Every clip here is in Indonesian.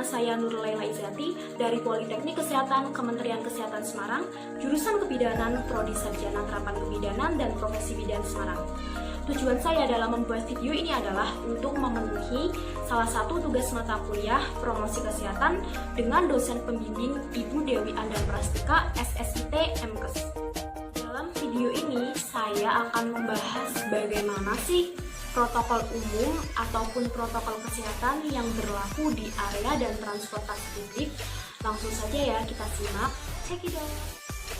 saya Nur Laila Izati dari Politeknik Kesehatan Kementerian Kesehatan Semarang, jurusan Kebidanan, Prodi Sarjana Terapan Kebidanan dan Profesi Bidan Semarang. Tujuan saya dalam membuat video ini adalah untuk memenuhi salah satu tugas mata kuliah promosi kesehatan dengan dosen pembimbing Ibu Dewi Andal Prastika, SSIT MKes. Dalam video ini saya akan membahas bagaimana sih protokol umum ataupun protokol kesehatan yang berlaku di area dan transportasi publik. Langsung saja ya kita simak. Check it out.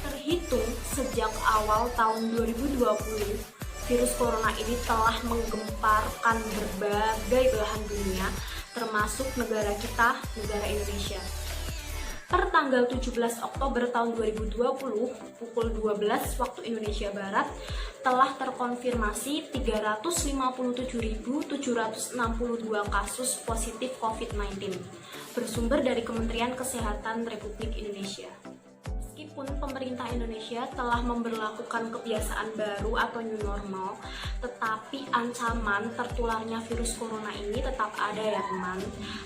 Terhitung sejak awal tahun 2020, virus corona ini telah menggemparkan berbagai belahan dunia, termasuk negara kita, negara Indonesia. Per tanggal 17 Oktober tahun 2020, pukul 12 waktu Indonesia Barat, telah terkonfirmasi 357.762 kasus positif COVID-19, bersumber dari Kementerian Kesehatan Republik Indonesia. Meskipun pemerintah Indonesia telah memberlakukan kebiasaan baru atau new normal, tetapi ancaman tertularnya virus corona ini tetap ada ya teman.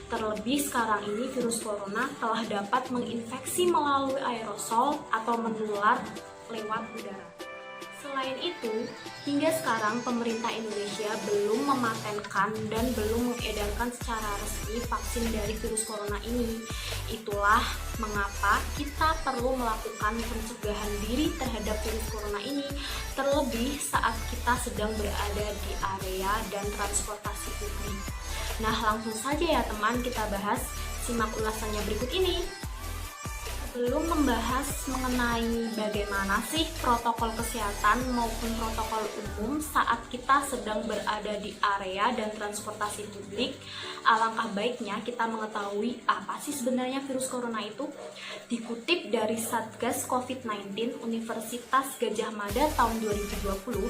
Terlebih sekarang ini virus corona telah dapat menginfeksi melalui aerosol atau menular lewat udara. Selain itu, hingga sekarang pemerintah Indonesia belum mematenkan dan belum mengedarkan secara resmi vaksin dari virus corona ini. Itulah mengapa kita perlu melakukan pencegahan diri terhadap virus corona ini, terlebih saat kita sedang berada di area dan transportasi publik. Nah, langsung saja ya teman, kita bahas, simak ulasannya berikut ini. Belum membahas mengenai bagaimana sih protokol kesehatan maupun protokol umum saat kita sedang berada di area dan transportasi publik, alangkah baiknya kita mengetahui apa sih sebenarnya virus corona itu. Dikutip dari Satgas COVID-19 Universitas Gadjah Mada tahun 2020,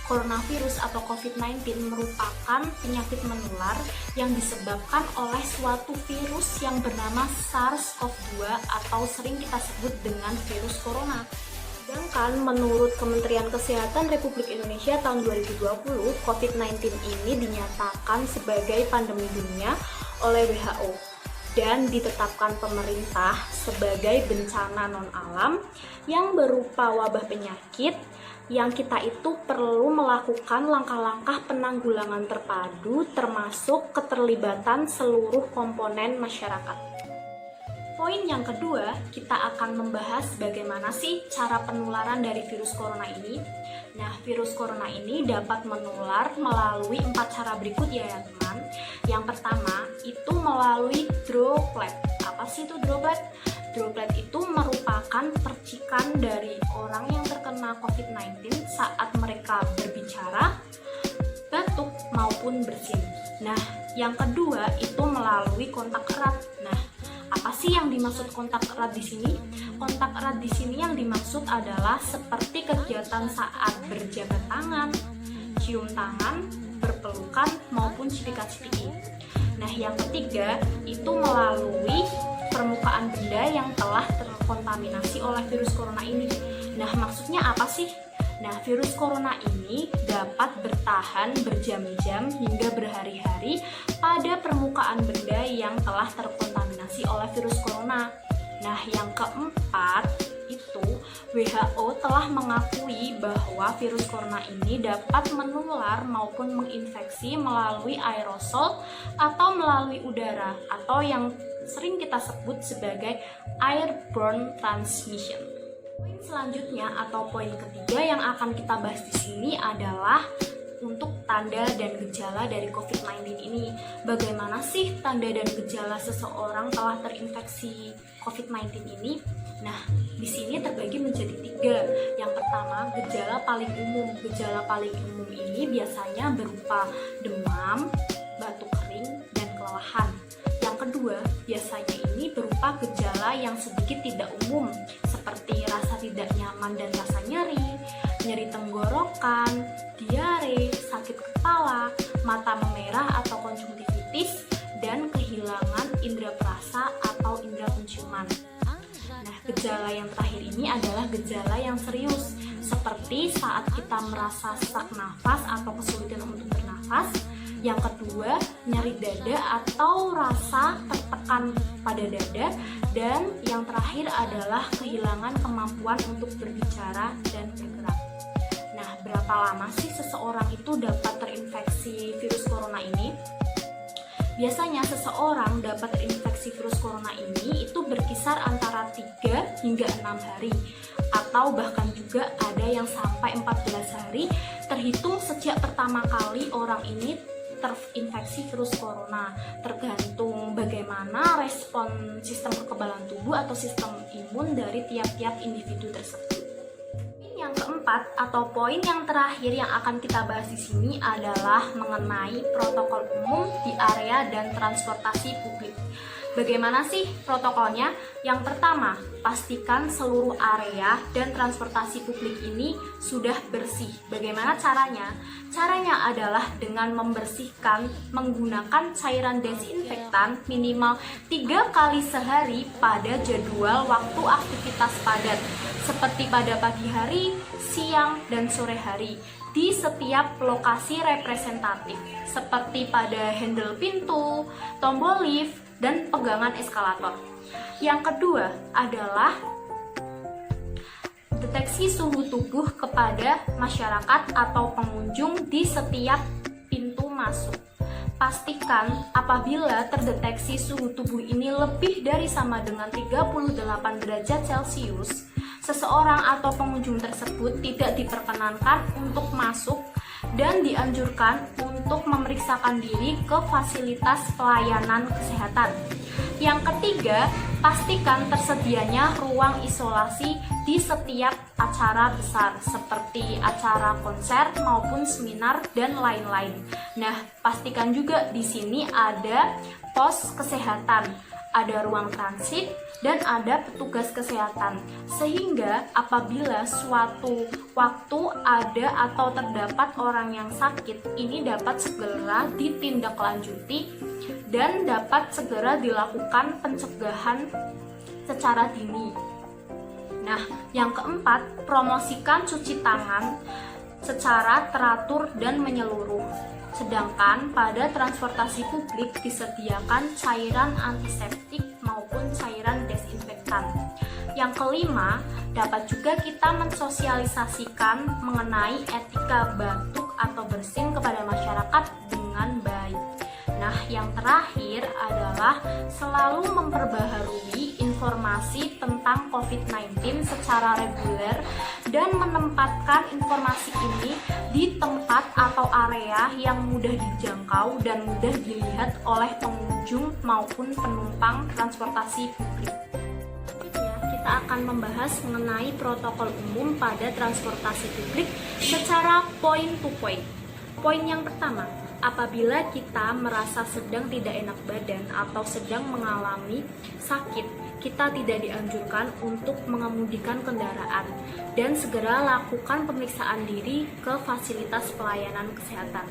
coronavirus atau COVID-19 merupakan penyakit menular yang disebabkan oleh suatu virus yang bernama SARS-CoV-2 atau sering kita sebut dengan virus corona. Sedangkan menurut Kementerian Kesehatan Republik Indonesia tahun 2020, COVID-19 ini dinyatakan sebagai pandemi dunia oleh WHO dan ditetapkan pemerintah sebagai bencana non-alam yang berupa wabah penyakit yang kita itu perlu melakukan langkah-langkah penanggulangan terpadu termasuk keterlibatan seluruh komponen masyarakat. Poin yang kedua, kita akan membahas bagaimana sih cara penularan dari virus corona ini. Nah, virus corona ini dapat menular melalui 4 cara berikut ya teman. Yang pertama, itu melalui droplet. Apa sih itu droplet? Droplet itu merupakan percikan dari orang yang terkena COVID-19 saat mereka berbicara, batuk, maupun bersin. Nah, yang kedua itu melalui kontak erat. Nah, apa sih yang dimaksud kontak erat di sini? Kontak erat di sini yang dimaksud adalah seperti kegiatan saat berjabat tangan, cium tangan, berpelukan, maupun cipika-cipiki. Nah, yang ketiga itu melalui permukaan benda yang telah terkontaminasi oleh virus corona ini. Nah, maksudnya apa sih? Nah, virus corona ini dapat bertahan berjam-jam hingga berhari-hari pada permukaan benda yang telah terkontaminasi oleh virus corona. Nah, yang keempat itu WHO telah mengakui bahwa virus corona ini dapat menular maupun menginfeksi melalui aerosol atau melalui udara atau yang sering kita sebut sebagai airborne transmission. Poin selanjutnya atau poin ketiga yang akan kita bahas di sini adalah untuk tanda dan gejala dari COVID-19 ini. Bagaimana sih tanda dan gejala seseorang telah terinfeksi COVID-19 ini? Nah, di sini terbagi menjadi 3. Yang pertama, gejala paling umum. Gejala paling umum ini biasanya berupa demam, batuk kering, dan kelelahan. Yang kedua, biasanya ini berupa gejala yang sedikit tidak umum, seperti rasa tidak nyaman dan rasa nyeri, nyeri tenggorokan, diare, sakit kepala, mata memerah atau konjungtivitis, dan kehilangan indera perasa atau indera penciuman. Nah, gejala yang terakhir ini adalah gejala yang serius, seperti saat kita merasa sesak nafas atau kesulitan untuk bernafas, Yang kedua, nyeri dada atau rasa tertekan pada dada. Dan yang terakhir adalah kehilangan kemampuan untuk berbicara dan bergerak. Nah, berapa lama sih seseorang itu dapat terinfeksi virus corona ini? Biasanya seseorang dapat terinfeksi virus corona ini itu berkisar antara 3 hingga 6 hari atau bahkan juga ada yang sampai 14 hari terhitung sejak pertama kali orang ini terinfeksi virus corona, tergantung bagaimana respon sistem kekebalan tubuh atau sistem imun dari tiap-tiap individu tersebut. Yang keempat atau poin yang terakhir yang akan kita bahas di sini adalah mengenai protokol umum di area dan transportasi publik. Bagaimana sih protokolnya? Yang pertama, pastikan seluruh area dan transportasi publik ini sudah bersih. Bagaimana caranya? Caranya adalah dengan membersihkan menggunakan cairan desinfektan minimal 3 kali sehari pada jadwal waktu aktivitas padat, seperti pada pagi hari, siang, dan sore hari di setiap lokasi representatif, seperti pada handle pintu, tombol lift, dan pegangan eskalator. Yang kedua adalah deteksi suhu tubuh kepada masyarakat atau pengunjung di setiap pintu masuk. Pastikan apabila terdeteksi suhu tubuh ini lebih dari sama dengan 38 derajat Celcius, seseorang atau pengunjung tersebut tidak diperkenankan untuk masuk dan dianjurkan untuk memeriksakan diri ke fasilitas pelayanan kesehatan. Yang ketiga, pastikan tersedianya ruang isolasi di setiap acara besar seperti acara konser maupun seminar dan lain-lain. Nah, pastikan juga di sini ada pos kesehatan, ada ruang transit, dan ada petugas kesehatan, sehingga apabila suatu waktu ada atau terdapat orang yang sakit, ini dapat segera ditindaklanjuti dan dapat segera dilakukan pencegahan secara dini. Nah, yang keempat, promosikan cuci tangan secara teratur dan menyeluruh. Sedangkan pada transportasi publik disediakan cairan antiseptik maupun cairan desinfektan. Yang kelima, dapat juga kita mensosialisasikan mengenai etika batuk atau bersin kepada masyarakat dengan baik. Nah, yang terakhir adalah selalu memperbaharui informasi tentang COVID-19 secara reguler dan menempatkan informasi ini di tempat atau area yang mudah dijangkau dan mudah dilihat oleh pengunjung maupun penumpang transportasi publik. Kita akan membahas mengenai protokol umum pada transportasi publik secara point to point. Poin yang pertama, apabila kita merasa sedang tidak enak badan atau sedang mengalami sakit, kita tidak dianjurkan untuk mengemudikan kendaraan dan segera lakukan pemeriksaan diri ke fasilitas pelayanan kesehatan.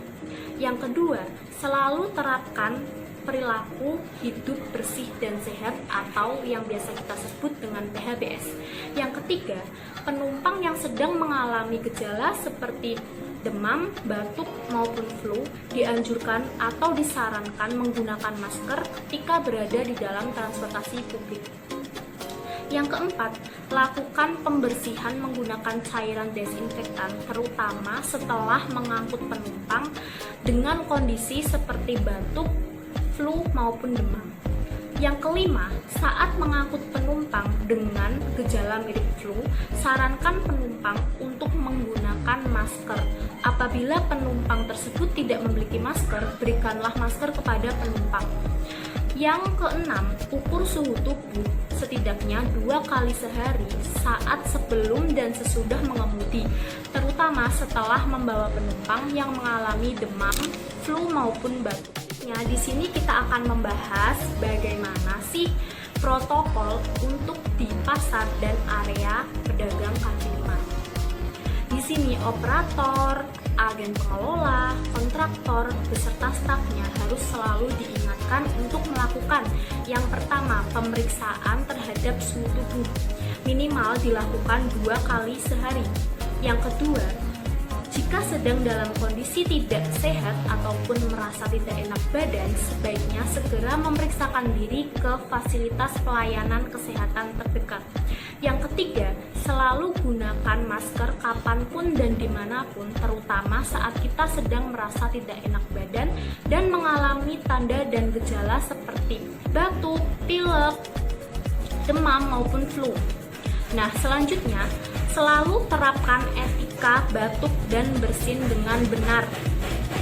Yang kedua, selalu terapkan perilaku hidup bersih dan sehat atau yang biasa kita sebut dengan PHBS. Yang ketiga, penumpang yang sedang mengalami gejala seperti demam, batuk, maupun flu dianjurkan atau disarankan menggunakan masker ketika berada di dalam transportasi publik. Yang keempat, lakukan pembersihan menggunakan cairan desinfektan terutama setelah mengangkut penumpang dengan kondisi seperti batuk, flu, maupun demam. Yang kelima, saat mengangkut penumpang dengan gejala mirip flu, sarankan penumpang untuk menggunakan masker. Apabila penumpang tersebut tidak memiliki masker, berikanlah masker kepada penumpang. Yang keenam, ukur suhu tubuh setidaknya 2 kali sehari saat sebelum dan sesudah mengemudi, terutama setelah membawa penumpang yang mengalami demam, flu, maupun batuk. Di sini kita akan membahas bagaimana sih protokol untuk di pasar dan area pedagang kaki lima. Di sini operator, agen pengelola, kontraktor, beserta stafnya harus selalu diingatkan untuk melakukan yang pertama, pemeriksaan terhadap suhu tubuh minimal dilakukan 2 kali sehari. Yang kedua, Jika sedang dalam kondisi tidak sehat ataupun merasa tidak enak badan, sebaiknya segera memeriksakan diri ke fasilitas pelayanan kesehatan terdekat. Yang ketiga, selalu gunakan masker kapanpun dan dimanapun, terutama saat kita sedang merasa tidak enak badan dan mengalami tanda dan gejala seperti batuk, pilek, demam maupun flu. Nah, selanjutnya, selalu terapkan etika batuk dan bersin dengan benar.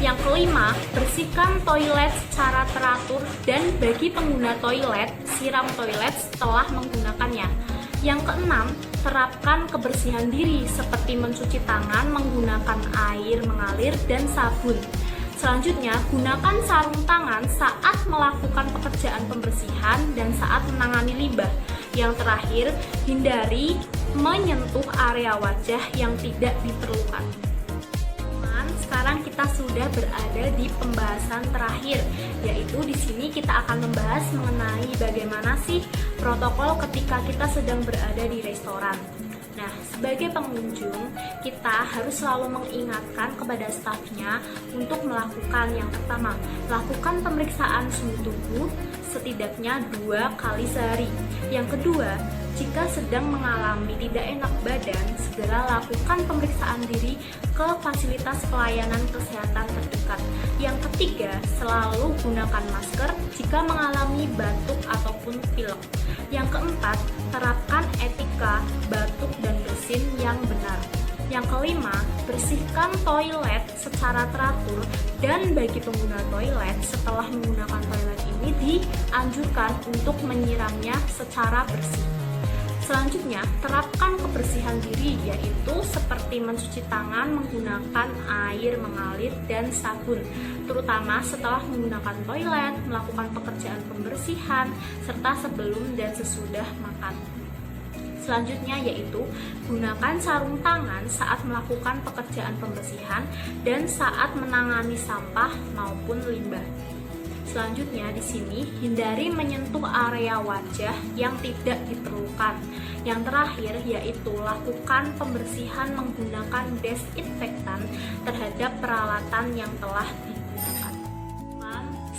Yang kelima, bersihkan toilet secara teratur dan bagi pengguna toilet, siram toilet setelah menggunakannya. Yang keenam, terapkan kebersihan diri seperti mencuci tangan menggunakan air mengalir dan sabun. Selanjutnya, gunakan sarung tangan saat melakukan pekerjaan pembersihan dan saat menangani limbah. Yang terakhir, hindari menyentuh area wajah yang tidak diperlukan. Sekarang kita sudah berada di pembahasan terakhir, yaitu di sini kita akan membahas mengenai bagaimana sih protokol ketika kita sedang berada di restoran. Nah, sebagai pengunjung, kita harus selalu mengingatkan kepada stafnya untuk melakukan yang pertama, lakukan pemeriksaan suhu tubuh setidaknya 2 kali sehari. Yang kedua, jika sedang mengalami tidak enak badan, segera lakukan pemeriksaan diri ke fasilitas pelayanan kesehatan terdekat. Yang ketiga, selalu gunakan masker jika mengalami batuk ataupun pilek. Yang keempat, terapkan etika batuk dan bersin yang benar. Yang kelima, bersihkan toilet secara teratur dan bagi pengguna toilet setelah menggunakan toilet ini dianjurkan untuk menyiramnya secara bersih. Selanjutnya, terapkan kebersihan diri, yaitu seperti mencuci tangan menggunakan air mengalir dan sabun, terutama setelah menggunakan toilet, melakukan pekerjaan pembersihan, serta sebelum dan sesudah makan. Selanjutnya yaitu gunakan sarung tangan saat melakukan pekerjaan pembersihan dan saat menangani sampah maupun limbah. Selanjutnya di sini hindari menyentuh area wajah yang tidak diperlukan. Yang terakhir yaitu lakukan pembersihan menggunakan desinfektan terhadap peralatan yang telah digunakan.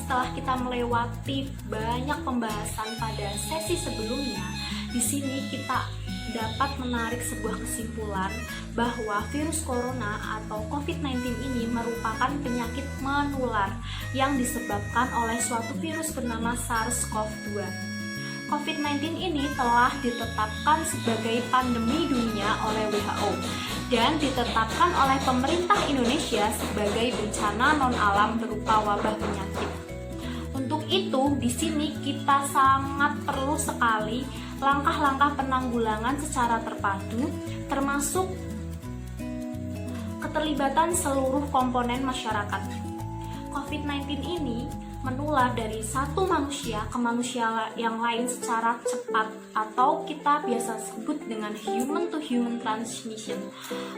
Setelah kita melewati banyak pembahasan pada sesi sebelumnya, di sini kita dapat menarik sebuah kesimpulan bahwa virus corona atau COVID-19 ini merupakan penyakit menular yang disebabkan oleh suatu virus bernama SARS-CoV-2. COVID-19 ini telah ditetapkan sebagai pandemi dunia oleh WHO dan ditetapkan oleh pemerintah Indonesia sebagai bencana non-alam berupa wabah penyakit. Untuk itu, di sini kita sangat perlu sekali langkah-langkah penanggulangan secara terpadu, termasuk keterlibatan seluruh komponen masyarakat. COVID-19 ini menular dari satu manusia ke manusia yang lain secara cepat atau kita biasa sebut dengan human to human transmission.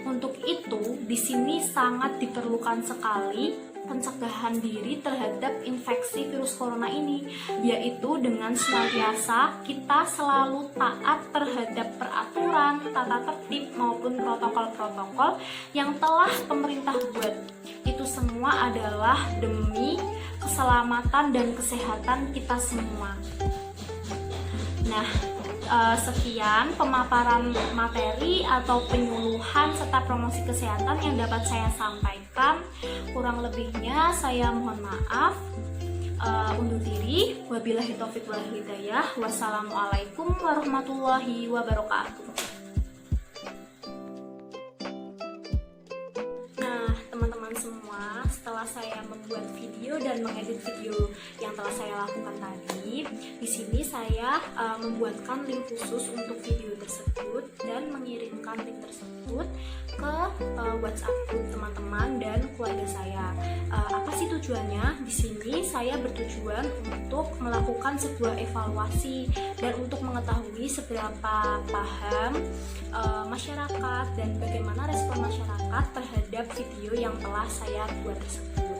Untuk itu, di sini sangat diperlukan sekali pencegahan diri terhadap infeksi virus corona ini, yaitu dengan senantiasa kita selalu taat terhadap peraturan, tata tertib maupun protokol-protokol yang telah pemerintah buat. Itu semua adalah demi keselamatan dan kesehatan kita semua. Nah, sekian pemaparan materi atau penyuluhan serta promosi kesehatan yang dapat saya sampaikan. Kurang lebihnya saya mohon maaf. Undur diri. Wabillahi taufiq wal hidayah. Wassalamualaikum warahmatullahi wabarakatuh. Nah, teman-teman semua, setelah saya membuat video dan mengedit video yang telah saya lakukan tadi, di sini saya membuatkan link khusus untuk video tersebut dan mengirimkan link tersebut ke WhatsApp group teman-teman dan keluarga saya. Apa sih tujuannya? Di sini saya bertujuan untuk melakukan sebuah evaluasi dan untuk mengetahui seberapa paham masyarakat dan bagaimana respon masyarakat terhadap video yang telah saya buat tersebut.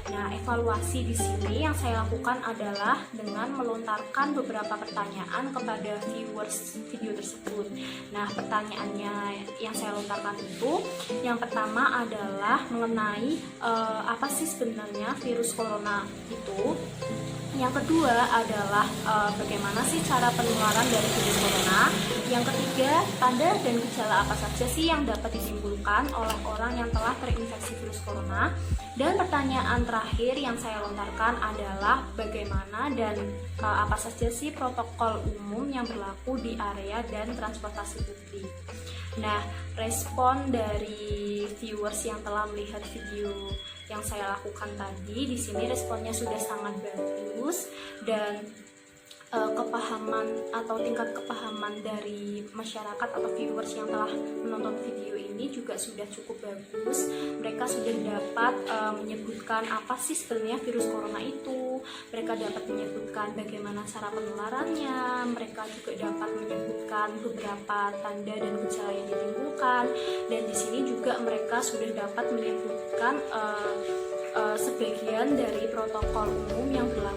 Nah, evaluasi di sini yang saya lakukan adalah dengan melontarkan beberapa pertanyaan kepada viewers video tersebut. Nah, pertanyaannya yang saya lontarkan itu, yang pertama adalah mengenai apa sih sebenarnya virus corona itu. Yang kedua adalah bagaimana sih cara penularan dari virus corona. Yang ketiga, tanda dan gejala apa saja sih yang dapat ditimbulkan oleh orang yang telah terinfeksi virus corona. Dan pertanyaan terakhir yang saya lontarkan adalah bagaimana dan apa saja sih protokol umum yang berlaku di area dan transportasi publik. Nah, respon dari viewers yang telah melihat video yang saya lakukan tadi, di sini responnya sudah sangat bagus dan kepahaman atau tingkat kepahaman dari masyarakat atau viewers yang telah menonton video ini juga sudah cukup bagus. Mereka sudah dapat menyebutkan apa sih sebenarnya virus corona itu. Mereka dapat menyebutkan bagaimana cara penularannya. Mereka juga dapat menyebutkan beberapa tanda dan gejala yang ditimbulkan. Dan di sini juga mereka sudah dapat menyebutkan sebagian dari protokol umum yang berlaku